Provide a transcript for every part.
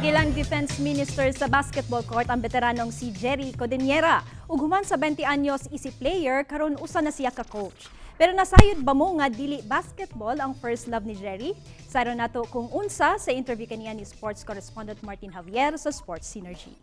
Giilang Defense Minister sa basketball court ang beteranong si Jerry Codiñera. Ug human sa 20 anyos isip player, karon usa na siya ka coach. Pero nasayod ba mo nga dili basketball ang first love ni Jerry? Saro nato kung unsa sa interview kaniya ni sports correspondent Martin Javier sa Sports Synergy.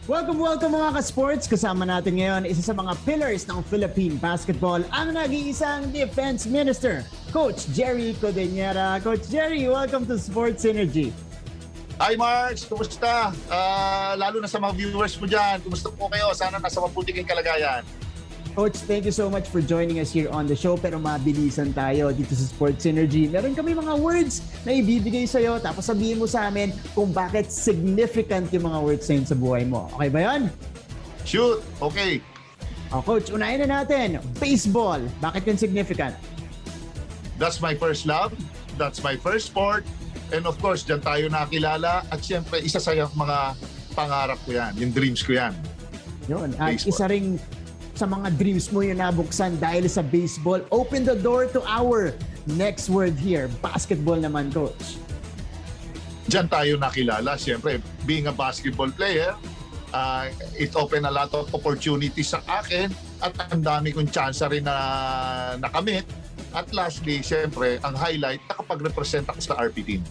Welcome mga ka-sports! Kasama natin ngayon isa sa mga pillars ng Philippine basketball, ang nag-iisang Defense Minister, Coach Jerry Codiñera. Coach Jerry, welcome to Sports Synergy. Hi Marks! Kumusta? Lalo na sa mga viewers mo dyan, kumusta po kayo? Sana nasa mabuting kalagayan. Coach, thank you so much for joining us here on the show, pero mabilisan tayo dito sa Sports Synergy. Meron kami mga words na ibibigay sa'yo, tapos sabihin mo sa amin kung bakit significant yung mga words na yun sa buhay mo. Okay ba yun? Shoot! Okay. Coach, unahin na natin. Baseball. Bakit yun significant? That's my first love. That's my first sport. And of course, dyan tayo nakilala. At syempre, isa sa mga pangarap ko yan. Yung dreams ko yan. Yun. At isa ring sa mga dreams mo yung nabuksan dahil sa baseball. Open the door to our next word here. Basketball naman, Coach. Dyan tayo nakilala. Siyempre, being a basketball player, it opened a lot of opportunities sa akin at ang dami kong chance rin na nakamit. At lastly, siyempre, ang highlight, nakapag-represent ako sa RP team.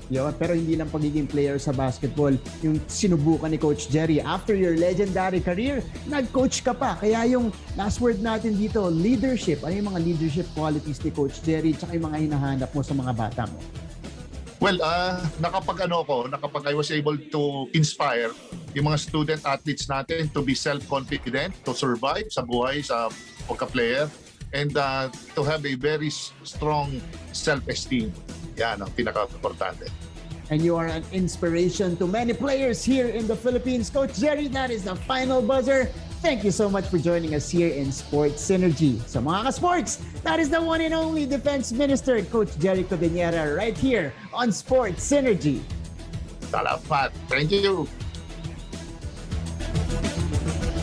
Yun, pero hindi lang pagiging player sa basketball yung sinubukan ni Coach Jerry. After your legendary career, nag-coach ka pa. Kaya yung last word natin dito, leadership. Ano yung mga leadership qualities ni Coach Jerry tsaka yung mga hinahanap mo sa mga bata mo? Well, nakapag I was able to inspire yung mga student athletes natin to be self-confident, to survive sa buhay, sa pagka-player, and to have a very strong self-esteem. Yan ang pinaka-importante. And you are an inspiration to many players here in the Philippines. Coach Jerry, that is the final buzzer. Thank you so much for joining us here in Sports Synergy. So mga ka-sports, that is the one and only Defense Minister, Coach Jerry Codiñera, right here on Sports Synergy. Salamat. Thank you.